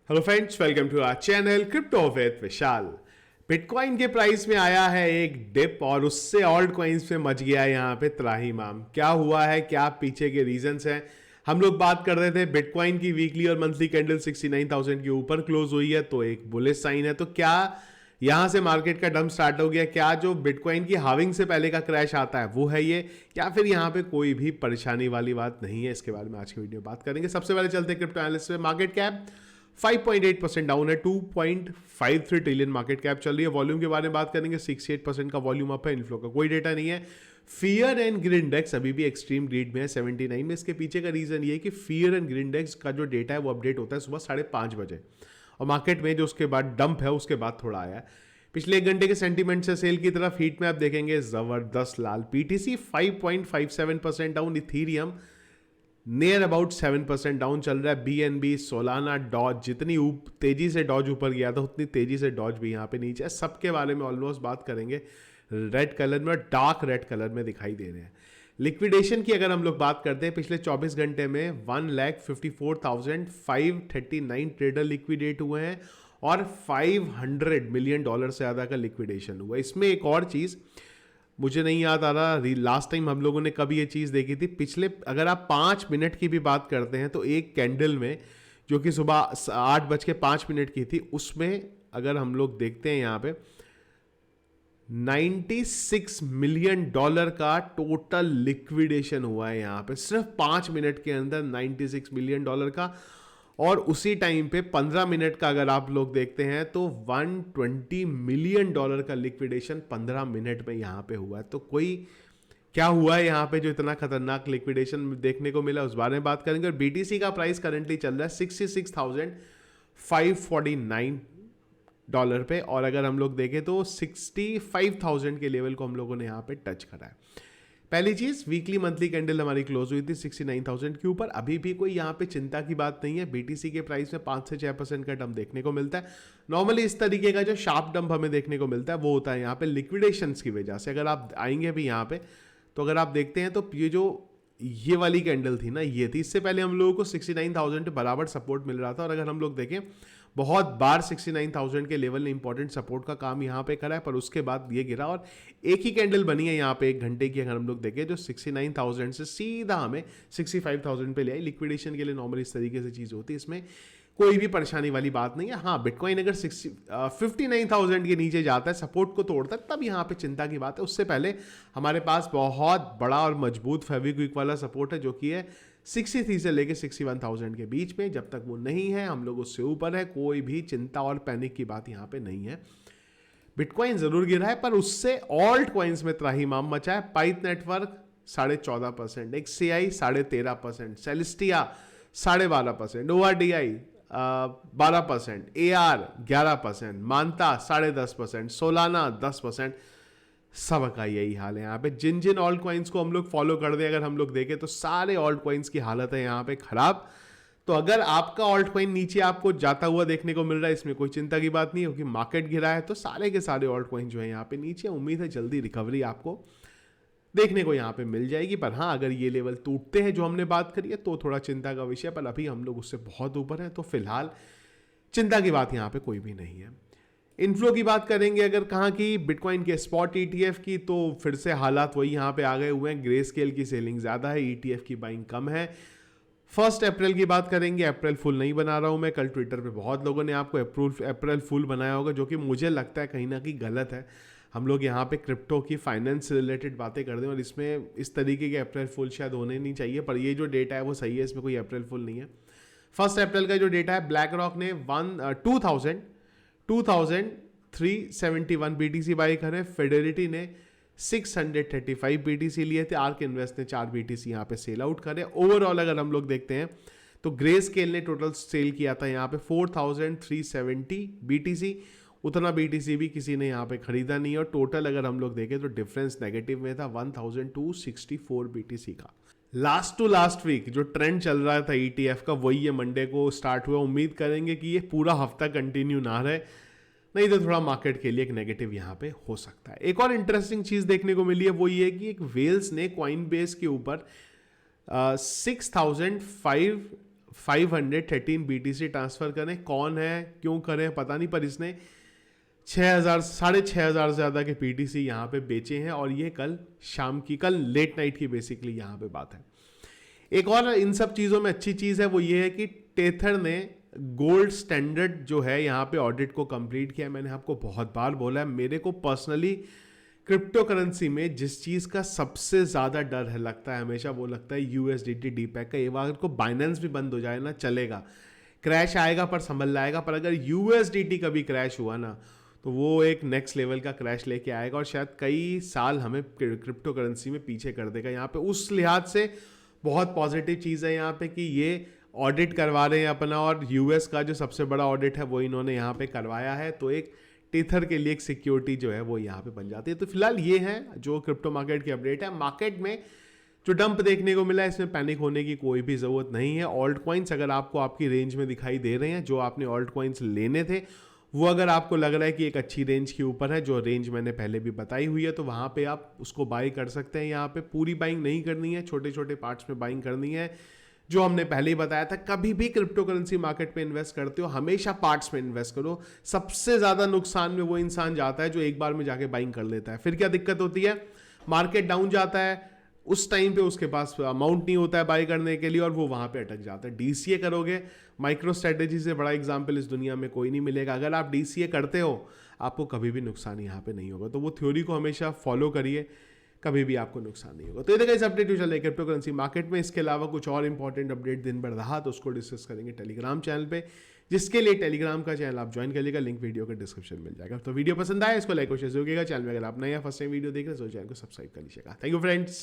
Hello friends, welcome to our channel crypto with Vishal. Bitcoin के price में आया है एक डिप और उससे ऑल्ट कॉइन्स में मच गया है यहाँ पे त्राहिमाम। क्या हुआ है, क्या पीछे के रीजंस हैं, हम लोग बात कर रहे थे। बिटकॉइन की वीकली और मंथली कैंडल 69,000 के ऊपर क्लोज हुई है तो एक बुलिश साइन है। तो क्या यहां से मार्केट का डंप स्टार्ट हो गया? क्या जो बिटकॉइन की हाविंग से पहले का क्रैश आता है वो है ये, या फिर यहाँ पे कोई भी परेशानी वाली बात नहीं है? इसके बारे में आज की वीडियो बात करेंगे। सबसे पहले चलते हैं क्रिप्टो एनालिसिस में। मार्केट कैप 5.8% डाउन है, 2.53 ट्रिलियन मार्केट कैप चल रही है। वॉल्यूम के बारे में बात करेंगे, 68% का वॉल्यूम अप है। इनफ्लो का कोई डेटा नहीं है। फियर एंड ग्रीड इंडेक्स अभी भी एक्सट्रीम ग्रीड में है, 79 में। इसके पीछे का रीजन ये है कि फियर एंड ग्रीड इंडेक्स का जो डेटा है वो अपडेट होता है सुबह 5:30 बजे, और मार्केट में जो उसके बाद डंप है उसके बाद थोड़ा आया है। पिछले एक घंटे के सेंटीमेंट से सेल की तरफ हीट में आप देखेंगे जबरदस्त लाल। PTC 5.57% down, Ethereum near about 7% down चल रहा है। बीएनबी, सोलाना, डॉज, जितनी तेजी से डॉज ऊपर गया था उतनी तेजी से डॉज भी यहाँ पे नीचे है। सबके बारे में ऑलमोस्ट बात करेंगे। रेड कलर में, डार्क रेड कलर में दिखाई दे रहे हैं। लिक्विडेशन की अगर हम लोग बात करते हैं, पिछले 24 घंटे में 1,54,539 ट्रेडर लिक्विडेट हुए हैं और $500 मिलियन से ज़्यादा का लिक्विडेशन हुआ। इसमें एक और चीज़ मुझे नहीं याद आ रहा लास्ट टाइम हम लोगों ने कभी ये चीज़ देखी थी। पिछले अगर आप 5 मिनट की भी बात करते हैं तो एक कैंडल में जो कि सुबह 8:05 की थी, उसमें अगर हम लोग देखते हैं यहाँ पे $96 मिलियन का टोटल लिक्विडेशन हुआ है यहाँ पे सिर्फ 5 मिनट के अंदर, $96 मिलियन का। और उसी टाइम पे 15 मिनट का अगर आप लोग देखते हैं तो $120 मिलियन का लिक्विडेशन 15 मिनट में यहाँ पे हुआ है। तो कोई क्या हुआ है यहाँ पे जो इतना खतरनाक लिक्विडेशन देखने को मिला, उस बारे में बात करेंगे। और बीटीसी का प्राइस करंटली चल रहा है $66,549 पे, और अगर हम लोग देखें तो 65,000 के लेवल को हम लोगों ने यहाँ पे टच करा है। पहली चीज, वीकली मंथली कैंडल हमारी क्लोज हुई थी 69,000 के ऊपर। अभी भी कोई यहाँ पे चिंता की बात नहीं है। बीटीसी के प्राइस में 5 से 6% का डंप देखने को मिलता है। नॉर्मली इस तरीके का जो शार्प डंप हमें देखने को मिलता है वो होता है यहाँ पे लिक्विडेशंस की वजह से। अगर आप आएंगे भी यहाँ पे तो अगर आप देखते हैं तो ये वाली कैंडल थी ना, ये थी। इससे पहले हम लोगों को 69,000 के बराबर सपोर्ट मिल रहा था, और अगर हम लोग देखें बहुत बार 69,000 के लेवल ने इंपॉर्टेंट सपोर्ट का काम यहाँ पे करा है, पर उसके बाद ये गिरा। और एक ही कैंडल बनी है यहाँ पे एक घंटे की, अगर हम लोग देखें जो 69,000 से सीधा हमें 65,000 पे ले आई। लिक्विडेशन के लिए नॉर्मल इस तरीके से चीज़ होती है, इसमें कोई भी परेशानी वाली बात नहीं है। हाँ, बिटकॉइन अगर 59,000 के नीचे जाता है, सपोर्ट को तोड़ता है, तब यहाँ पे चिंता की बात है। उससे पहले हमारे पास बहुत बड़ा और मजबूत फेविक्विक वाला सपोर्ट है जो कि है 63 से लेके 61,000 के बीच में। जब तक वो नहीं है हम लोग उससे ऊपर है, कोई भी चिंता और पैनिक की बात यहाँ पे नहीं है। बिटकॉइन जरूर गिरा है पर उससे ऑल्ट कॉइन्स में त्राहिमाम मचा है। Path network 14.5%, एक्ससीआई 13.5%, Celestia 12.5%, ORDI 12%, AR 11%, मानता 10.5%, सोलाना 10%। सबका यही हाल है यहाँ पे। जिन जिन ऑल्ट कॉइन्स को हम लोग फॉलो कर दें, अगर हम लोग देखें तो सारे ऑल्ट कॉइन्स की हालत है यहाँ पे खराब। तो अगर आपका ऑल्ट कॉइन नीचे आपको जाता हुआ देखने को मिल रहा है, इसमें कोई चिंता की बात नहीं है, क्योंकि मार्केट गिरा है तो सारे के सारे ऑल्ट कॉइन जो है यहाँ पे नीचे। उम्मीद है जल्दी रिकवरी आपको देखने को यहाँ पे मिल जाएगी। पर हाँ, अगर ये लेवल टूटते हैं जो हमने बात करी है तो थोड़ा चिंता का विषय, पर अभी हम लोग उससे बहुत ऊपर हैं तो फिलहाल चिंता की बात यहाँ पे कोई भी नहीं है। इनफ्लो की बात करेंगे अगर कहाँ की, बिटकॉइन के स्पॉट ETF की, तो फिर से हालात वही यहाँ पे आ गए हुए हैं। ग्रे स्केल की सेलिंग ज़्यादा है, ETF की बाइंग कम है। 1 अप्रैल की बात करेंगे, अप्रैल फुल नहीं बना रहा हूँ मैं। कल ट्विटर पे बहुत लोगों ने आपको अप्रैल फुल बनाया होगा, जो कि मुझे लगता है कहीं ना कहीं गलत है। हम लोग यहाँ पे क्रिप्टो की फाइनेंस से रिलेटेड बातें करते हैं और इसमें इस तरीके के अप्रैल फुल शायद होने नहीं चाहिए, पर ये जो डेटा है वो सही है, इसमें कोई अप्रैल फुल नहीं है। 1 अप्रैल का जो डेटा है, ब्लैक रॉक ने 2,371 BTC बाई करे, फेडेरिटी ने 635 BTC लिए थे, आर्क इन्वेस्ट ने 4 BTC यहाँ पे सेल आउट करे। ओवरऑल अगर हम लोग देखते हैं तो ग्रे स्केल ने टोटल सेल किया था यहाँ पे 4,370 BTC। उतना BTC भी किसी ने यहाँ पे खरीदा नहीं, और टोटल अगर हम लोग देखें तो डिफरेंस नेगेटिव में था 1,264 BTC का। लास्ट टू लास्ट वीक जो ट्रेंड चल रहा था ETF का, वही ये मंडे को स्टार्ट हुआ। उम्मीद करेंगे कि ये पूरा हफ्ता कंटिन्यू ना रहे, नहीं तो थोड़ा मार्केट के लिए एक नेगेटिव यहाँ पे हो सकता है। एक और इंटरेस्टिंग चीज देखने को मिली है वो ये कि एक वेल्स ने कॉइन बेस के ऊपर 6,500 513 BTC ट्रांसफर करें। कौन है, क्यों करें पता नहीं, पर इसने 6,000 6,500 से ज़्यादा के PTC यहाँ पे बेचे हैं और ये कल शाम की, कल लेट नाइट की बेसिकली यहाँ पे बात है। एक और इन सब चीज़ों में अच्छी चीज़ है वो ये है कि टेथर ने गोल्ड स्टैंडर्ड जो है यहाँ पे ऑडिट को कंप्लीट किया। मैंने आपको बहुत बार बोला है, मेरे को पर्सनली क्रिप्टो करेंसी में जिस चीज़ का सबसे ज़्यादा डर है लगता है हमेशा, वो लगता है USDT डीपैक का। ये बार को बाइनेंस भी बंद हो जाए ना चलेगा, क्रैश आएगा पर संभल लाएगा, पर अगर USDT कभी क्रैश हुआ ना तो वो एक नेक्स्ट लेवल का क्रैश लेके आएगा और शायद कई साल हमें क्रिप्टो करेंसी में पीछे कर देगा। यहाँ पे उस लिहाज से बहुत पॉजिटिव चीज़ है यहाँ पे कि ये ऑडिट करवा रहे हैं अपना, और US का जो सबसे बड़ा ऑडिट है वो इन्होंने यहाँ पे करवाया है, तो एक टेथर के लिए एक सिक्योरिटी जो है वो यहाँ पे बन जाती है। तो फिलहाल ये है जो क्रिप्टो मार्केट की अपडेट है। मार्केट में जो डंप देखने को मिला है इसमें पैनिक होने की कोई भी ज़रूरत नहीं है। ऑल्ट कॉइन्स अगर आपको आपकी रेंज में दिखाई दे रहे हैं, जो आपने ऑल्ट कॉइन्स लेने थे वो अगर आपको लग रहा है कि एक अच्छी रेंज के ऊपर है, जो रेंज मैंने पहले भी बताई हुई है, तो वहाँ पे आप उसको बाई कर सकते हैं। यहाँ पे पूरी बाइंग नहीं करनी है, छोटे छोटे पार्ट्स में बाइंग करनी है। जो हमने पहले ही बताया था, कभी भी क्रिप्टो करेंसी मार्केट में इन्वेस्ट करते हो हमेशा पार्ट्स में इन्वेस्ट करो। सबसे ज़्यादा नुकसान में वो इंसान जाता है जो एक बार में जाके बाइंग कर लेता है। फिर क्या दिक्कत होती है, मार्केट डाउन जाता है, उस टाइम पे उसके पास अमाउंट नहीं होता है बाई करने के लिए और वो वहाँ पे अटक जाता है। DCA करोगे, माइक्रो स्ट्रेटेजी से बड़ा एग्जाम्पल इस दुनिया में कोई नहीं मिलेगा। अगर आप DCA करते हो आपको कभी भी नुकसान यहाँ पे नहीं होगा, तो वो थ्योरी को हमेशा फॉलो करिए, कभी भी आपको नुकसान नहीं होगा। तो ये देखा इस अपडेट जो चल रहा है क्रिप्टो करेंसी मार्केट में। इसके अलावा कुछ और इंपॉर्टेंट अपडेट दिन भर रहा तो उसको डिस्कस करेंगे टेलीग्राम चैनल पे, जिसके लिए टेलीग्राम का चैनल आप ज्वाइन करिएगा, लिंक वीडियो के डिस्क्रिप्शन में मिल जाएगा। तो वीडियो पसंद आया इसको लाइक और शेयर जरूर कीजिएगा। चैनल में अगर आप नए या फर्स्ट टाइम वीडियो देख रहे हैं तो चैनल को सब्सक्राइब कर लीजिएगा। Thank you friends.